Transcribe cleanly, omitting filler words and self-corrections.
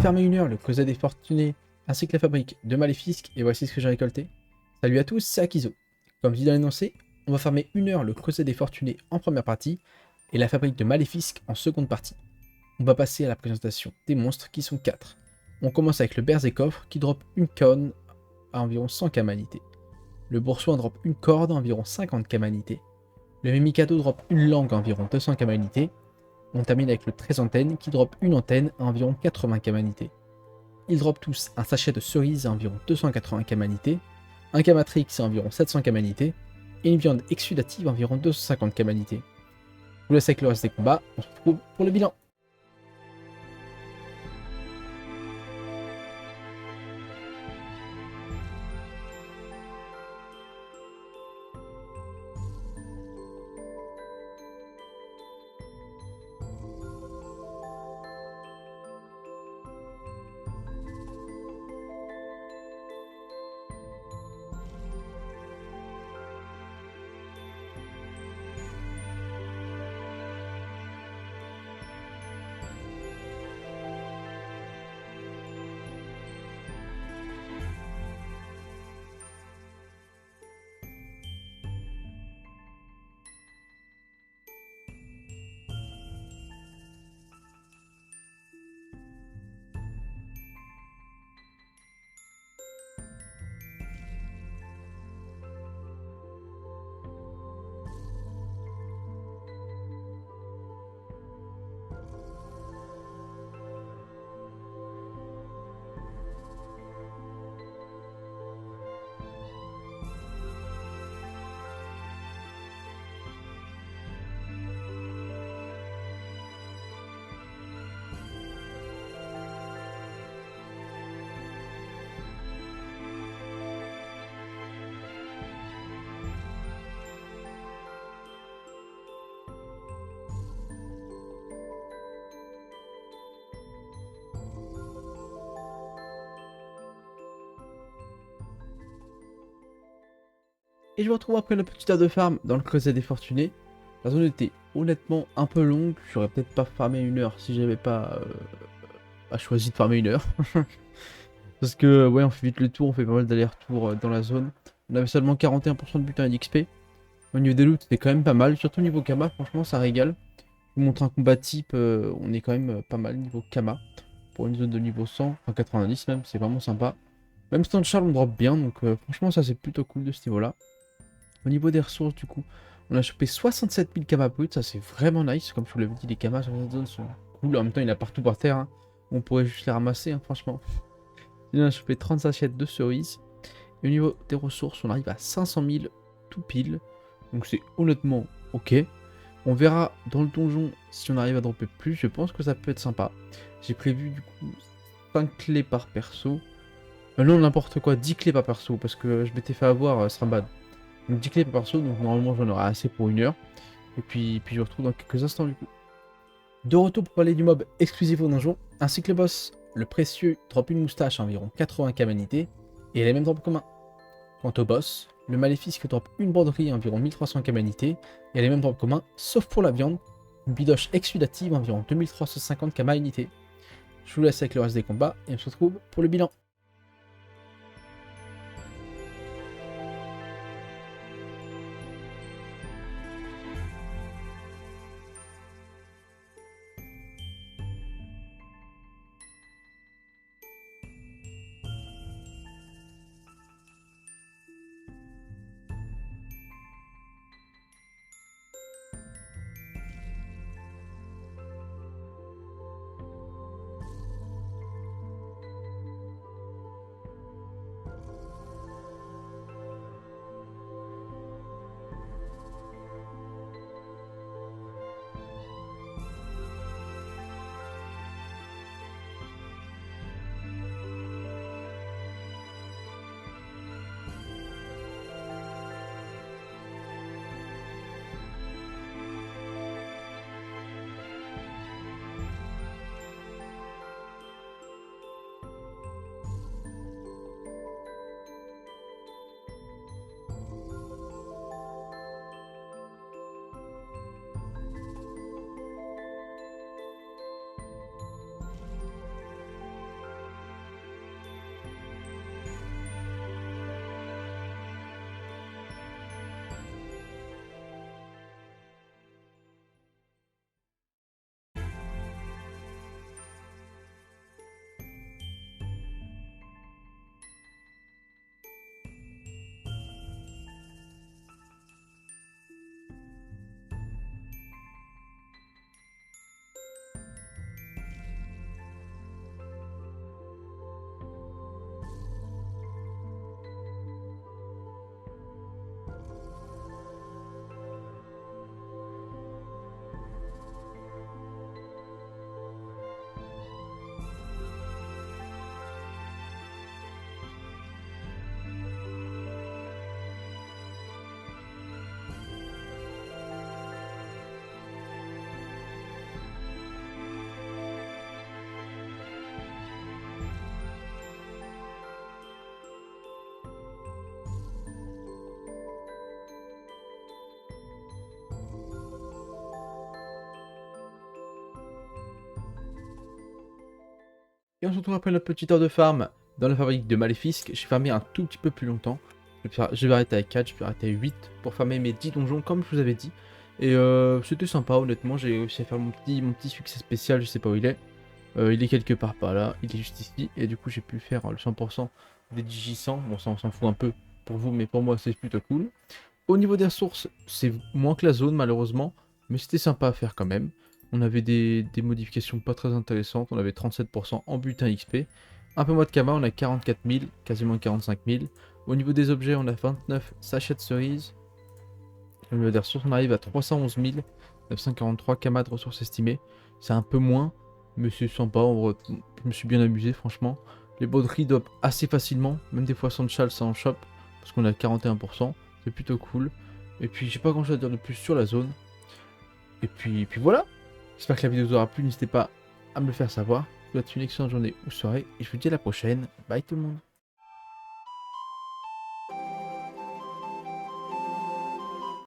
farmer une heure le Creuset des Fortunés ainsi que la fabrique de Maléfisque et voici ce que j'ai récolté. Salut à tous, c'est Akizo. Comme dit dans l'énoncé, on va farmer une heure le Creuset des Fortunés en première partie et la fabrique de Maléfisque en seconde partie. On va passer à la présentation des monstres qui sont 4. On commence avec le Berzécoffre qui drop une corne à environ 100 kamanités. Le Boursoin drop une corde à environ 50 kamanités. Le Mimikado drop une langue à environ 200 kamanités. On termine avec le Trésantenne qui drop une antenne à environ 80 kamanités. Ils dropent tous un sachet de cerises à environ 280 kamanités, un Kamatrix à environ 700 kamanités, et une viande exudative à environ 250 kamanités. Je vous laisse avec le reste des combats, on se retrouve pour le bilan. Et je vous retrouve après la petite heure de farm dans le Creuset des Fortunés. La zone était honnêtement un peu longue, j'aurais peut-être pas farmé une heure si j'avais pas choisi de farmer une heure. Parce que ouais, on fait vite le tour, on fait pas mal d'allers-retours dans la zone. On avait seulement 41% de butin et d'XP. Au niveau des loots, c'était quand même pas mal, surtout niveau Kama, franchement ça régale. Je vous montre un combat type, on est quand même pas mal niveau Kama. Pour une zone de niveau 100, enfin 90 même, c'est vraiment sympa. Même Stand Charles on drop bien, donc franchement ça c'est plutôt cool de ce niveau-là. Au niveau des ressources du coup, on a chopé 67 000 Kama brut, ça c'est vraiment nice. Comme je vous l'avais dit, les Kamas sur cette zone sont cool, en même temps il y en a partout par terre. Hein. On pourrait juste les ramasser, hein, franchement. On a chopé 30 sachets de cerises. Et au niveau des ressources, on arrive à 500 000 tout pile. Donc c'est honnêtement ok. On verra dans le donjon si on arrive à dropper plus. Je pense que ça peut être sympa. J'ai prévu du coup 5 clés par perso. Non, n'importe quoi, 10 clés par perso. Parce que je m'étais fait avoir Srambad. Donc 10 clés par perso. Donc normalement j'en aurai assez pour une heure. Et puis je vous retrouve dans quelques instants du coup. De retour pour parler du mob exclusif au donjon. Ainsi que le boss, le précieux drop une moustache à environ 80 kamanités. Et les mêmes drops communs. Quant au boss, le maléfique drop une broderie à environ 1300 kamanités, et les mêmes drops communs, sauf pour la viande, une bidoche exudative à environ 2350 kamanités. Je vous laisse avec le reste des combats, et on se retrouve pour le bilan. Et on se retrouve après notre petite heure de farm dans la fabrique de Maléfique. J'ai farmé un tout petit peu plus longtemps. Je vais arrêter à 4, je vais arrêter à 8 pour farmer mes 10 donjons comme je vous avais dit. Et c'était sympa honnêtement, j'ai réussi à faire mon petit succès spécial, je sais pas où il est. Il est quelque part par là, il est juste ici. Et du coup j'ai pu faire le 100% des Digi100. Bon ça on s'en fout un peu pour vous, mais pour moi c'est plutôt cool. Au niveau des ressources, c'est moins que la zone malheureusement, mais c'était sympa à faire quand même. On avait des modifications pas très intéressantes, on avait 37% en butin XP. Un peu moins de Kama, on a 44 000, quasiment 45 000. Au niveau des objets, on a 29 sachets de cerises. Au niveau des ressources, on arrive à 311 943 Kama de ressources estimées. C'est un peu moins, mais c'est sympa, je me suis bien amusé franchement. Les broderies dopent assez facilement, même des fois sans châle, ça en chope, parce qu'on est à 41%. C'est plutôt cool. Et puis j'ai pas grand chose à dire de plus sur la zone. Et puis voilà. J'espère que la vidéo vous aura plu. N'hésitez pas à me le faire savoir. Je vous souhaite une excellente journée ou soirée. Et je vous dis à la prochaine. Bye tout le monde.